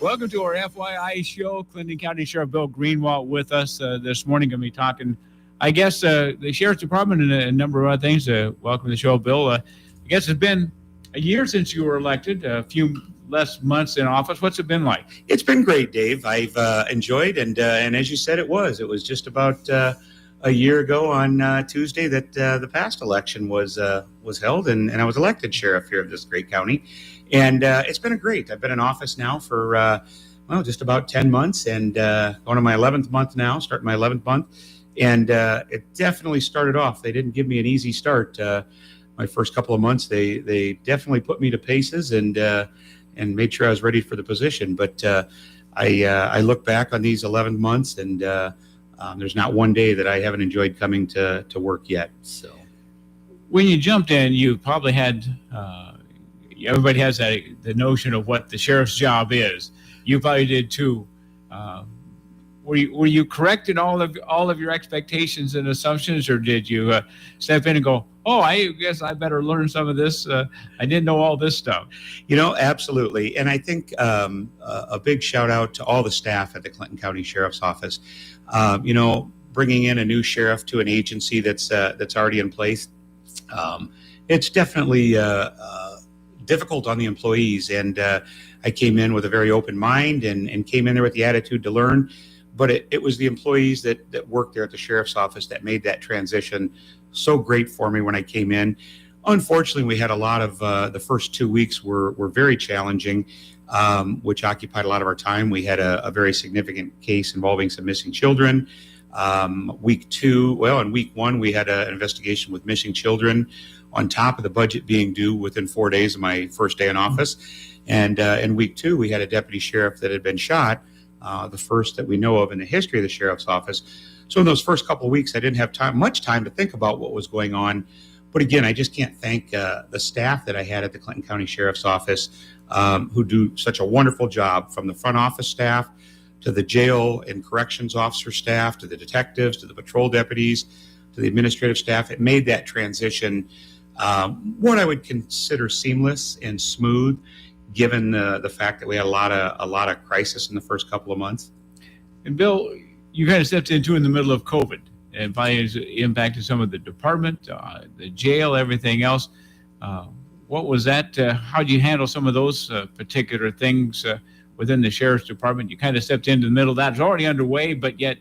Welcome to our FYI show. Clinton County Sheriff Bill Greenwalt with us this morning. Going to be talking, I guess, the Sheriff's Department and a number of other things. Welcome to the show, Bill. I guess it's been a year since you were elected, a few less months in office. What's it been like? It's been great, Dave. I've enjoyed, and as you said, it was just about a year ago on Tuesday that the past election was held, and I was elected sheriff here of this great county. And it's been great. I've been in office now for, just about 10 months and going to my 11th month now, starting my 11th month. And it definitely started off. They didn't give me an easy start. My first couple of months, they definitely put me to paces and made sure I was ready for the position. But I look back on these 11 months and there's not one day that I haven't enjoyed coming to work yet. So when you jumped in, you probably had... everybody has the notion of what the sheriff's job is. You probably did too. Were you correct in all of your expectations and assumptions, or did you step in and go, "Oh, I guess I better learn some of this. I didn't know all this stuff." Absolutely. And I think a big shout out to all the staff at the Clinton County Sheriff's Office. Bringing in a new sheriff to an agency that's already in place, it's definitely difficult on the employees, and I came in with a very open mind and came in there with the attitude to learn, but it was the employees that worked there at the sheriff's office that made that transition so great for me when I came in. Unfortunately, we had a lot of the first 2 weeks were very challenging, which occupied a lot of our time. We had a very significant case involving some missing children. In week one, we had an investigation with missing children on top of the budget being due within 4 days of my first day in office. And in week two, we had a deputy sheriff that had been shot, the first that we know of in the history of the sheriff's office. So in those first couple of weeks, I didn't have much time to think about what was going on. But again, I just can't thank the staff that I had at the Clinton County Sheriff's Office, who do such a wonderful job, from the front office staff to the jail and corrections officer staff, to the detectives, to the patrol deputies, to the administrative staff. It made that transition what I would consider seamless and smooth, given the fact that we had a lot of crisis in the first couple of months. And Bill, you kind of stepped into in the middle of COVID, and probably impacted some of the department, the jail, everything else. What was that? How did you handle some of those particular things within the sheriff's department? You kind of stepped into the middle of that. It was already underway, but yet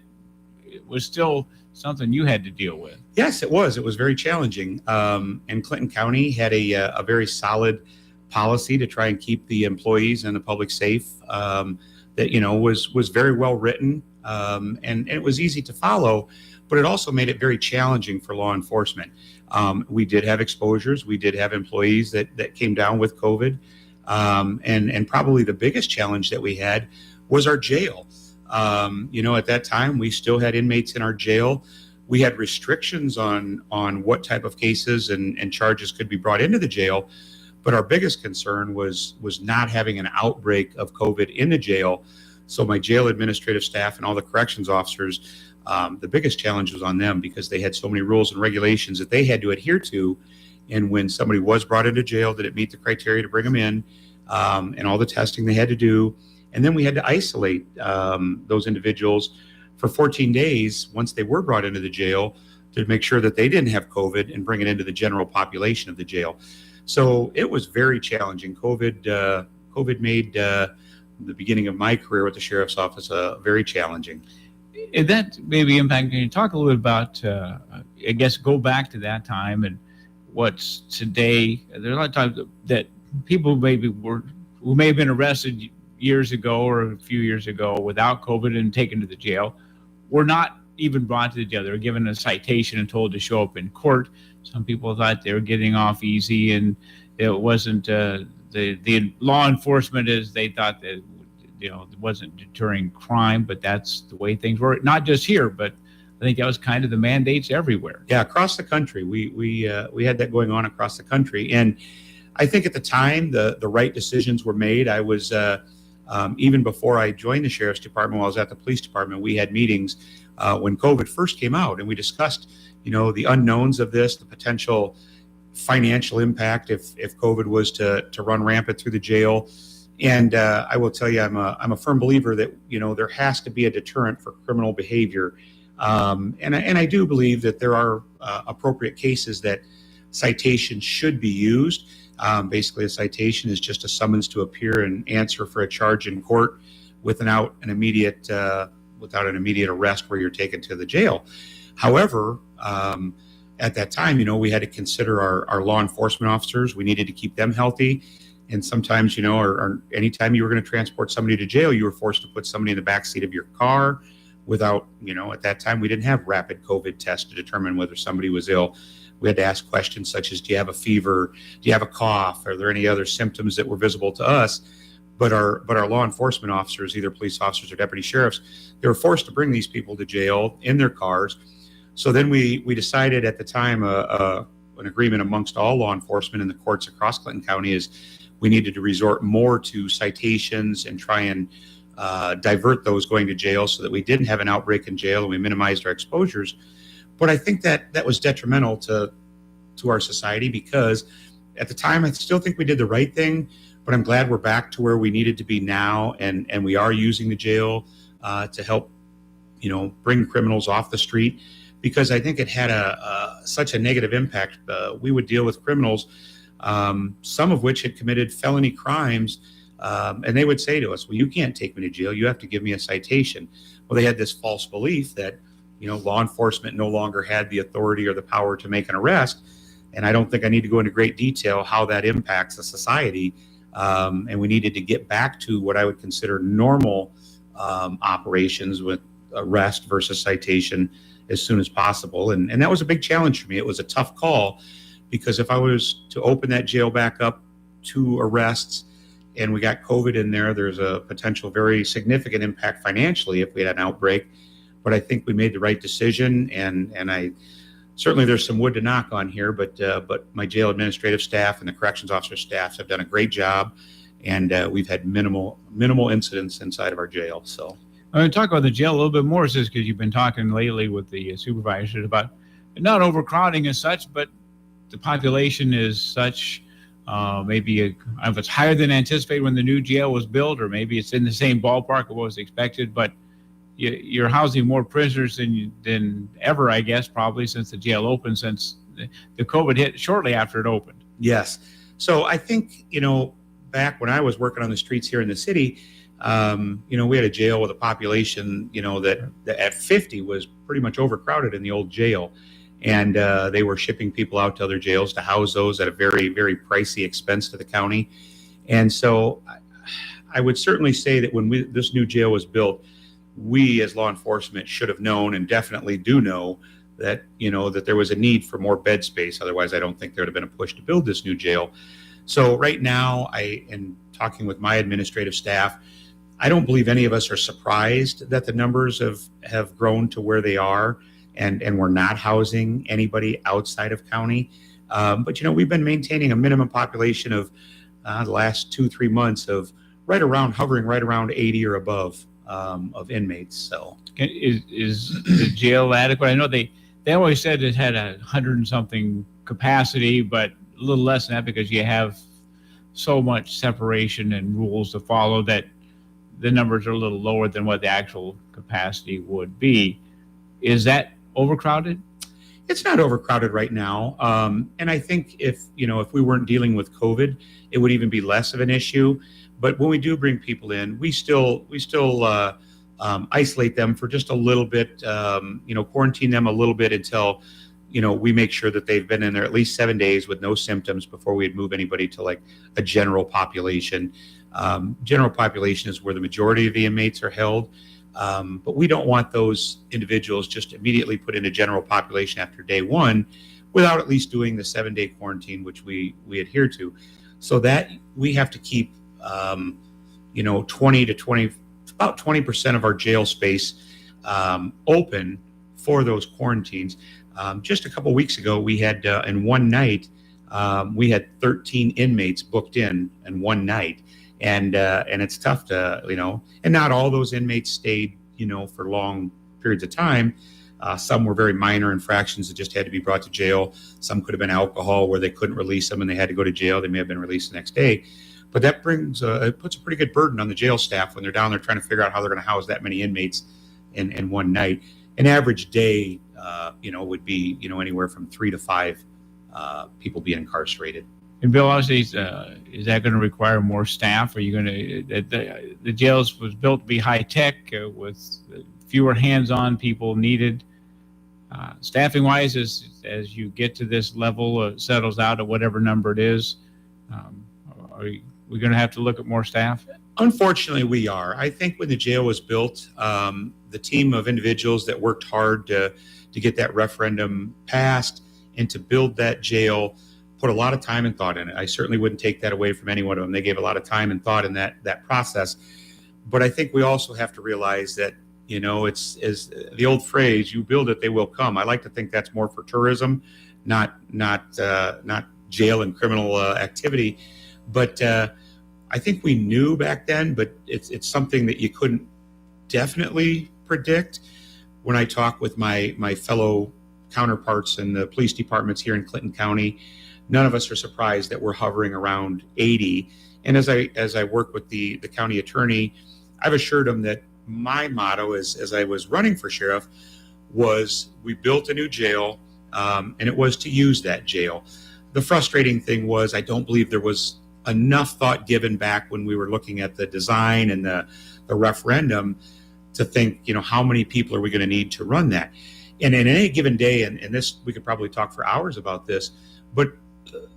it was still something you had to deal with. Yes, it was. It was very challenging. And Clinton County had a very solid policy to try and keep the employees and the public safe. That was very well written, and it was easy to follow, but it also made it very challenging for law enforcement. We did have exposures. We did have employees that came down with COVID, and probably the biggest challenge that we had was our jail. At that time, we still had inmates in our jail. We had restrictions on what type of cases and charges could be brought into the jail. But our biggest concern was not having an outbreak of COVID in the jail. So my jail administrative staff and all the corrections officers, the biggest challenge was on them, because they had so many rules and regulations that they had to adhere to. And when somebody was brought into jail, did it meet the criteria to bring them in, and all the testing they had to do. And then we had to isolate those individuals for 14 days once they were brought into the jail, to make sure that they didn't have COVID and bring it into the general population of the jail. So it was very challenging. COVID made the beginning of my career with the sheriff's office very challenging. And that maybe impact. Can you talk a little bit about, I guess, go back to that time and what's today? There's a lot of times that people who may have been arrested years ago or a few years ago without COVID and taken to the jail were not even brought to the jail. They were given a citation and told to show up in court. Some people thought they were getting off easy, and it wasn't the law enforcement as they thought that it wasn't deterring crime, but that's the way things were. Not just here, but I think that was kind of the mandates everywhere. Yeah, across the country, we had that going on across the country, and I think at the time the right decisions were made. I was even before I joined the sheriff's department, while I was at the police department, we had meetings when COVID first came out, and we discussed the unknowns of this, the potential financial impact if COVID was to run rampant through the jail. And I will tell you, I'm a firm believer that, you know, there has to be a deterrent for criminal behavior. And I do believe that there are appropriate cases that citations should be used. Basically, a citation is just a summons to appear and answer for a charge in court without an immediate arrest where you're taken to the jail. However, at that time, you know, we had to consider our law enforcement officers. We needed to keep them healthy. And sometimes, you know, or anytime you were going to transport somebody to jail, you were forced to put somebody in the back seat of your car without, you know, at that time we didn't have rapid COVID tests to determine whether somebody was ill. We had to ask questions such as, do you have a fever? Do you have a cough? Are there any other symptoms that were visible to us? But our law enforcement officers, either police officers or deputy sheriffs, they were forced to bring these people to jail in their cars. So then we decided at the time an agreement amongst all law enforcement in the courts across Clinton County is we needed to resort more to citations and try and divert those going to jail so that we didn't have an outbreak in jail and we minimized our exposures. But I think that was detrimental to our society, because at the time I still think we did the right thing, but I'm glad we're back to where we needed to be now, and we are using the jail to help, you know, bring criminals off the street, because I think it had such a negative impact. We would deal with criminals, some of which had committed felony crimes, and they would say to us, well, you can't take me to jail, you have to give me a citation. Well, they had this false belief that, you know, law enforcement no longer had the authority or the power to make an arrest. And I don't think I need to go into great detail how that impacts a society. And we needed to get back to what I would consider normal operations with arrest versus citation as soon as possible. And that was a big challenge for me. It was a tough call, because if I was to open that jail back up to arrests and we got COVID in there, there's a potential very significant impact financially if we had an outbreak. But I think we made the right decision, and I certainly, there's some wood to knock on here, but my jail administrative staff and the corrections officer staffs have done a great job, and we've had minimal incidents inside of our jail. So I'm going to talk about the jail a little bit more, just because you've been talking lately with the supervisors about not overcrowding as such, but the population is such. Maybe if it's higher than anticipated when the new jail was built, or maybe it's in the same ballpark of what was expected, but you're housing more prisoners than ever, I guess, probably since the jail opened, since the COVID hit shortly after it opened. Yes. So I think, you know, back when I was working on the streets here in the city, you know, we had a jail with a population, you know, that at 50 was pretty much overcrowded in the old jail. And they were shipping people out to other jails to house those at a very, very pricey expense to the county. And so I would certainly say that when this new jail was built, we as law enforcement should have known, and definitely do know, that, you know, that there was a need for more bed space. Otherwise, I don't think there would have been a push to build this new jail. So right now, in talking with my administrative staff, I don't believe any of us are surprised that the numbers have grown to where they are, and we're not housing anybody outside of county. But, you know, we've been maintaining a minimum population of the last 2-3 months of hovering right around 80 or above of inmates. So is the jail adequate? I know they always said it had 100 and something capacity, but a little less than that, because you have so much separation and rules to follow that the numbers are a little lower than what the actual capacity would be. Is that overcrowded? It's not overcrowded right now. And I think if we weren't dealing with COVID, it would even be less of an issue. But when we do bring people in, we still isolate them for just a little bit, quarantine them a little bit until, we make sure that they've been in there at least 7 days with no symptoms before we'd move anybody to like a general population. General population is where the majority of the inmates are held. But we don't want those individuals just immediately put into general population after day one without at least doing the 7-day quarantine, which we adhere to. So that we have to keep, 20% of our jail space open for those quarantines. Just a couple weeks ago, we had, in one night, we had 13 inmates booked in one night. And it's tough to, and not all those inmates stayed, for long periods of time. Some were very minor infractions that just had to be brought to jail. Some could have been alcohol where they couldn't release them and they had to go to jail. They may have been released the next day. But that it puts a pretty good burden on the jail staff when they're down there trying to figure out how they're going to house that many inmates in one night. An average day, would be, anywhere from 3 to 5 people being incarcerated. And Bill, obviously, is that going to require more staff? Are you going to, the jails was built to be high tech with fewer hands-on people needed. Staffing wise, as you get to this level, settles out at whatever number it is, are we going to have to look at more staff? Unfortunately, we are. I think when the jail was built, the team of individuals that worked hard to get that referendum passed and to build that jail put a lot of time and thought in it. I certainly wouldn't take that away from any one of them. They gave a lot of time and thought in that process. But I think we also have to realize that, it's the old phrase, you build it, they will come. I like to think that's more for tourism, not jail and criminal activity. But I think we knew back then, but it's something that you couldn't definitely predict. When I talk with my fellow counterparts in the police departments here in Clinton County, none of us are surprised that we're hovering around 80. And as I work with the county attorney, I've assured him that my motto as I was running for sheriff was we built a new jail, and it was to use that jail. The frustrating thing was I don't believe there was enough thought given back when we were looking at the design and the referendum to think, how many people are we going to need to run that? And in any given day, and this, we could probably talk for hours about this, but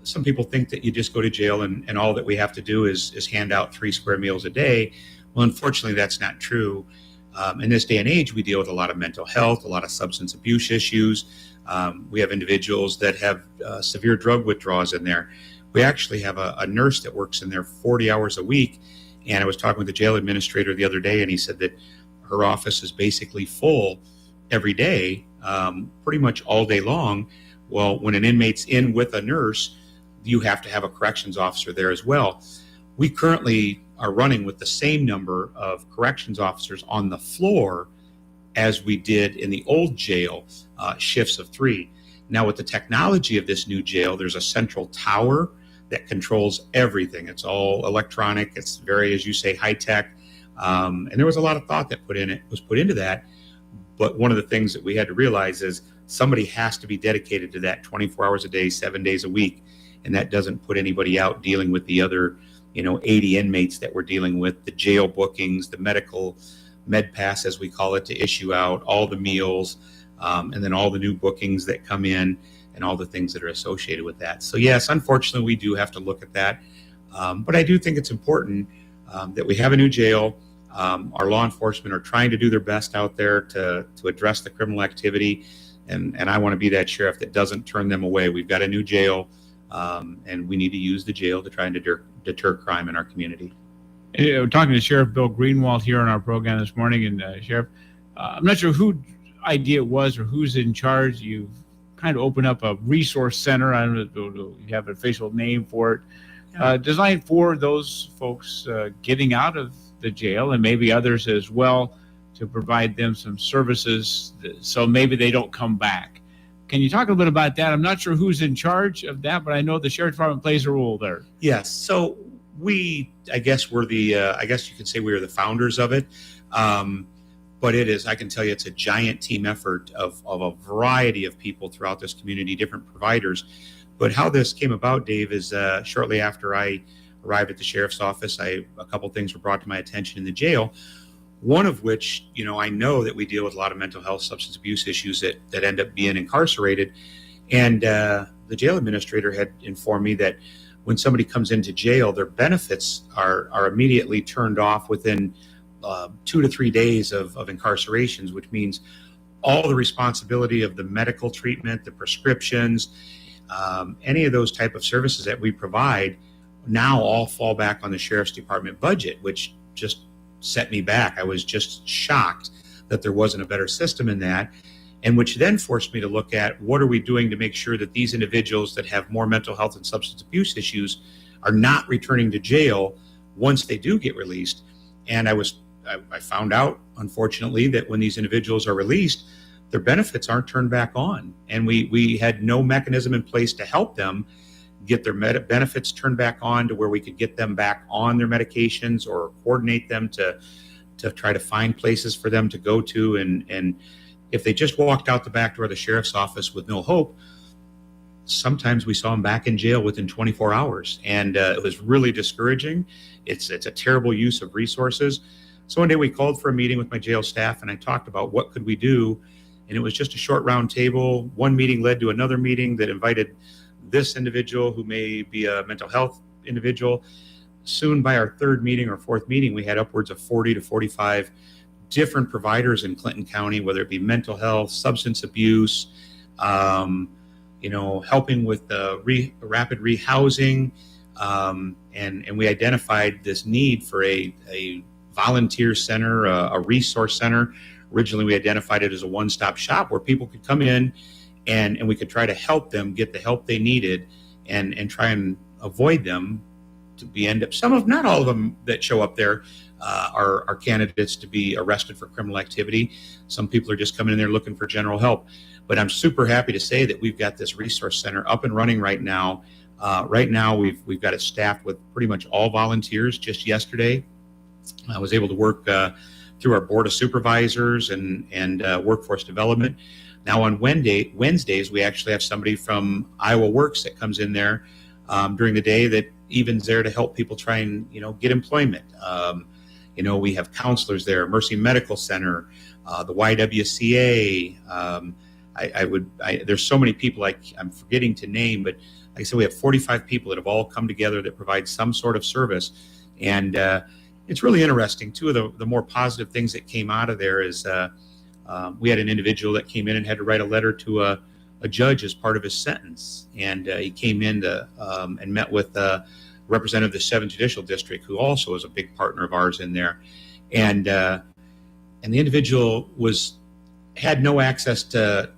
some people think that you just go to jail and all that we have to do is hand out 3 square meals a day. Well, unfortunately, that's not true. In this day and age, we deal with a lot of mental health, a lot of substance abuse issues. We have individuals that have severe drug withdrawals in there. We actually have a nurse that works in there 40 hours a week. And I was talking with the jail administrator the other day, and he said that her office is basically full every day, pretty much all day long. Well, when an inmate's in with a nurse, you have to have a corrections officer there as well. We currently are running with the same number of corrections officers on the floor as we did in the old jail, shifts of 3. Now, with the technology of this new jail, there's a central tower that controls everything. It's all electronic. It's very, as you say, high tech. And there was a lot of thought that was put into that. But one of the things that we had to realize is somebody has to be dedicated to that 24 hours a day, 7 days a week. And that doesn't put anybody out dealing with the other, 80 inmates that we're dealing with, the jail bookings, the medical med pass, as we call it, to issue out, all the meals, and then all the new bookings that come in and all the things that are associated with that. So yes, unfortunately, we do have to look at that. But I do think it's important that we have a new jail. Our law enforcement are trying to do their best out there to address the criminal activity. And I want to be that sheriff that doesn't turn them away. We've got a new jail, and we need to use the jail to try and deter crime in our community. We're talking to Sheriff Bill Greenwalt here on our program this morning. And Sheriff, I'm not sure who idea it was or who's in charge. You've kind of opened up a resource center. I don't know if you have an official name for it. Yeah. Designed for those folks getting out of the jail and maybe others as well, to provide them some services so maybe they don't come back. Can you talk a little bit about that? I'm not sure who's in charge of that, but I know the Sheriff Department plays a role there. Yes. So I guess you could say we are the founders of it. But it is, I can tell you, it's a giant team effort of a variety of people throughout this community, different providers. But how this came about, Dave, is shortly after I arrived at the sheriff's office, a couple things were brought to my attention in the jail. One of which, I know that we deal with a lot of mental health, substance abuse issues that end up being incarcerated. And the jail administrator had informed me that when somebody comes into jail, their benefits are immediately turned off within 2 to 3 days of incarcerations, which means all the responsibility of the medical treatment, the prescriptions, any of those type of services that we provide now all fall back on the Sheriff's Department budget, which just set me back. I was just shocked that there wasn't a better system in that, and which then forced me to look at what are we doing to make sure that these individuals that have more mental health and substance abuse issues are not returning to jail once they do get released. And I found out, unfortunately, that when these individuals are released, their benefits aren't turned back on. And we had no mechanism in place to help them. get their benefits turned back on to where we could get them back on their medications or coordinate them to try to find places for them to go to. And if they just walked out the back door of the sheriff's office with no hope, sometimes we saw them back in jail within 24 hours. And it was really discouraging. It's a terrible use of resources. So one day we called for a meeting with my jail staff, and I talked about what could we do. And it was just a short round table. One meeting led to another meeting that invited this individual who may be a mental health individual. Soon, by our third meeting or fourth meeting, we had upwards of 40 to 45 different providers in Clinton County, whether it be mental health, substance abuse, helping with rapid rehousing. And we identified this need for a volunteer center, a resource center. Originally, we identified it as a one-stop shop where people could come in and we could try to help them get the help they needed and try and avoid them to not all of them that show up there are candidates to be arrested for criminal activity. Some people are just coming in there looking for general help. But I'm super happy to say that we've got this resource center up and running right now. Right now, we've got it staffed with pretty much all volunteers. Just yesterday, I was able to work through our board of supervisors and workforce development. Now on Wednesdays, we actually have somebody from Iowa Works that comes in there during the day that even's there to help people try and get employment. We have counselors there, Mercy Medical Center, the YWCA. There's so many people I'm forgetting to name, but like I said, we have 45 people that have all come together that provide some sort of service. And it's really interesting. Two of the more positive things that came out of there is we had an individual that came in and had to write a letter to a judge as part of his sentence. And he came in and met with a representative of the 7th Judicial District, who also is a big partner of ours in there. And the individual had no access to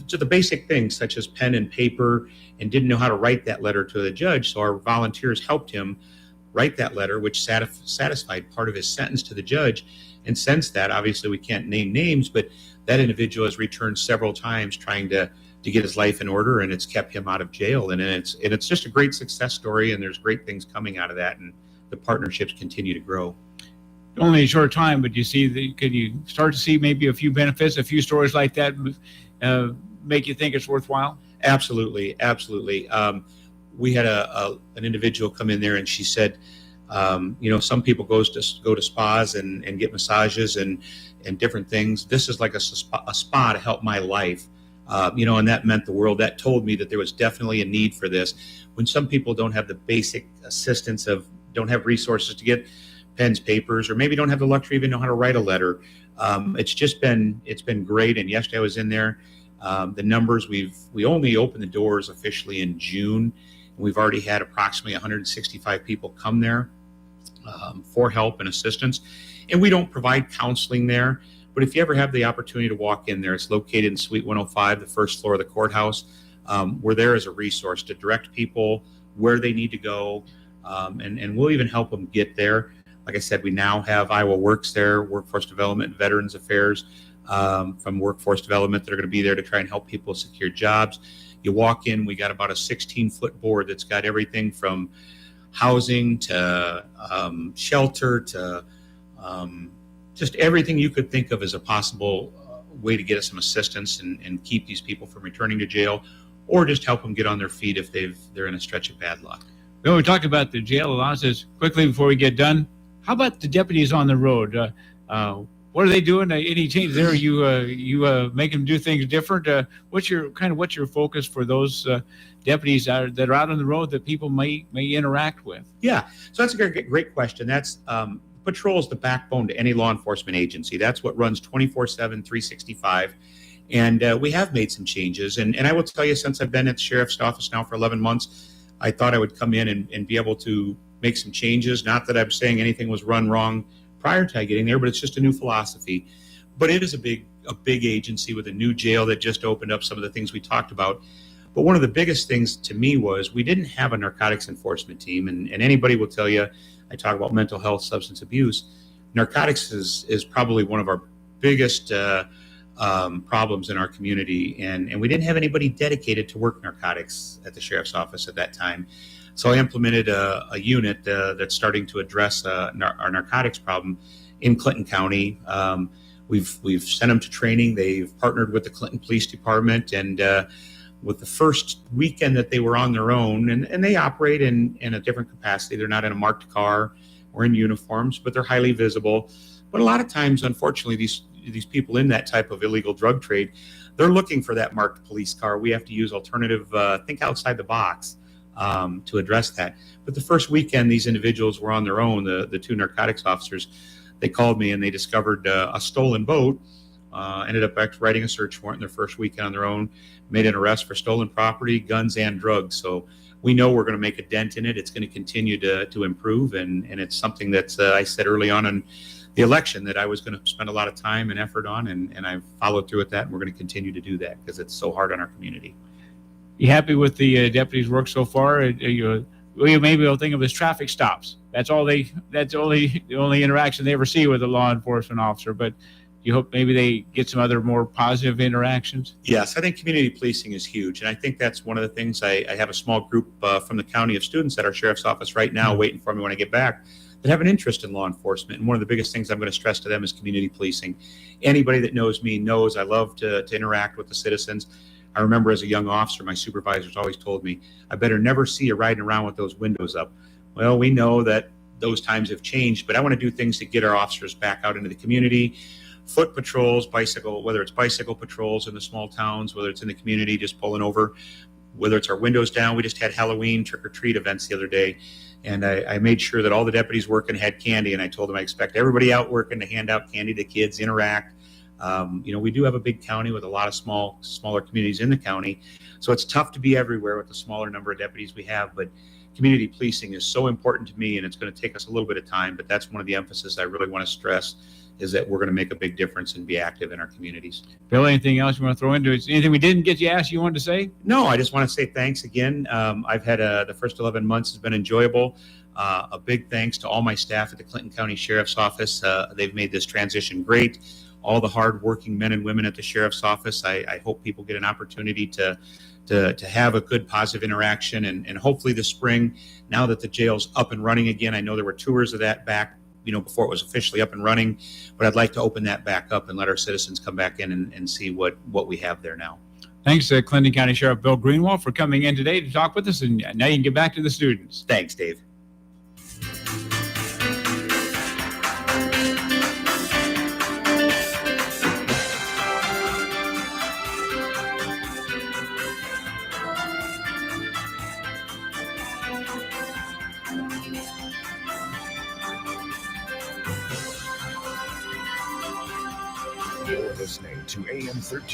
the basic things such as pen and paper and didn't know how to write that letter to the judge. So our volunteers helped him write that letter, which satisfied part of his sentence to the judge. And since that, obviously we can't name names, but that individual has returned several times trying to get his life in order, and it's kept him out of jail. And it's just a great success story, and there's great things coming out of that, and the partnerships continue to grow. Only a short time, but could you start to see maybe a few benefits, a few stories like that make you think it's worthwhile? Absolutely. We had an individual come in there, and she said, some people go to spas and get massages and different things. This is like a spa to help my life. And that meant the world. That told me that there was definitely a need for this. When some people don't have the basic assistance don't have resources to get pens, papers, or maybe don't have the luxury even know how to write a letter. It's been great. And yesterday I was in there. The numbers we only opened the doors officially in June, and we've already had approximately 165 people come there for help and assistance. And we don't provide counseling there, but if you ever have the opportunity to walk in there, it's located in Suite 105, the first floor of the courthouse. We're there as a resource to direct people where they need to go, and we'll even help them get there. Like I said, we now have Iowa Works there, Workforce Development, Veterans Affairs from Workforce Development that are going to be there to try and help people secure jobs. You walk in, we got about a 16-foot board that's got everything from housing to shelter to just everything you could think of as a possible way to get us some assistance and keep these people from returning to jail, or just help them get on their feet if they're in a stretch of bad luck. Well, we talked about the jail allowances quickly before we get done. How about the deputies on the road? What are they doing? Any change there? You make them do things different? What's your focus for those deputies that are out on the road that people may interact with? Yeah, so that's a great question. That's patrol is the backbone to any law enforcement agency. That's what runs 24/7, 365. And we have made some changes. And I will tell you, since I've been at the sheriff's office now for 11 months, I thought I would come in and be able to make some changes. Not that I'm saying anything was run wrong prior to getting there, but it's just a new philosophy. But it is a big agency with a new jail that just opened up, some of the things we talked about. But one of the biggest things to me was we didn't have a narcotics enforcement team. And anybody will tell you, I talk about mental health, substance abuse. Narcotics is probably one of our biggest problems in our community, and we didn't have anybody dedicated to work narcotics at the sheriff's office at that time. So I implemented a unit that's starting to address our narcotics problem in Clinton County. We've sent them to training. They've partnered with the Clinton Police Department, and with the first weekend that they were on their own, and they operate in a different capacity. They're not in a marked car or in uniforms, but they're highly visible. But a lot of times, unfortunately, these people in that type of illegal drug trade, they're looking for that marked police car. We have to use alternative, think outside the box to address that. But the first weekend, these individuals were on their own. The two narcotics officers, they called me and they discovered a stolen boat. Ended up writing a search warrant in their first weekend on their own, made an arrest for stolen property, guns, and drugs. So we know we're going to make a dent in it. It's going to continue to improve, and it's something that I said early on in the election that I was going to spend a lot of time and effort on, and I've followed through with that, and we're going to continue to do that because it's so hard on our community. You happy with the deputies' work so far? You maybe will think of as traffic stops. That's the only interaction they ever see with a law enforcement officer. But you hope maybe they get some other more positive interactions? Yes, I think community policing is huge. And I think that's one of the things. I have a small group from the county of students at our sheriff's office right now waiting for me when I get back that have an interest in law enforcement. And one of the biggest things I'm going to stress to them is community policing. Anybody that knows me knows I love to interact with the citizens. I remember as a young officer, my supervisors always told me, I better never see you riding around with those windows up. Well, we know that those times have changed, but I want to do things to get our officers back out into the community. Foot patrols, whether it's bicycle patrols in the small towns, whether it's in the community, just pulling over, whether it's our windows down. We just had Halloween trick-or-treat events the other day, and I made sure that all the deputies working had candy, and I told them I expect everybody out working to hand out candy to kids, interact. We do have a big county with a lot of smaller communities in the county, so it's tough to be everywhere with the smaller number of deputies we have, but community policing is so important to me, and it's going to take us a little bit of time, but that's one of the emphasis I really want to stress, is that we're going to make a big difference and be active in our communities. Bill, anything else you want to throw into it? Anything we didn't get you asked you wanted to say? No, I just want to say thanks again. I've had the first 11 months has been enjoyable. A big thanks to all my staff at the Clinton County Sheriff's Office. They've made this transition great. All the hardworking men and women at the Sheriff's Office. I hope people get an opportunity to have a good positive interaction, and hopefully this spring, now that the jail's up and running again, I know there were tours of that back before it was officially up and running, but I'd like to open that back up and let our citizens come back in and see what we have there now. Thanks, Clinton County Sheriff Bill Greenwalt, for coming in today to talk with us, and now you can get back to the students. Thanks, Dave. You're listening to AM 13.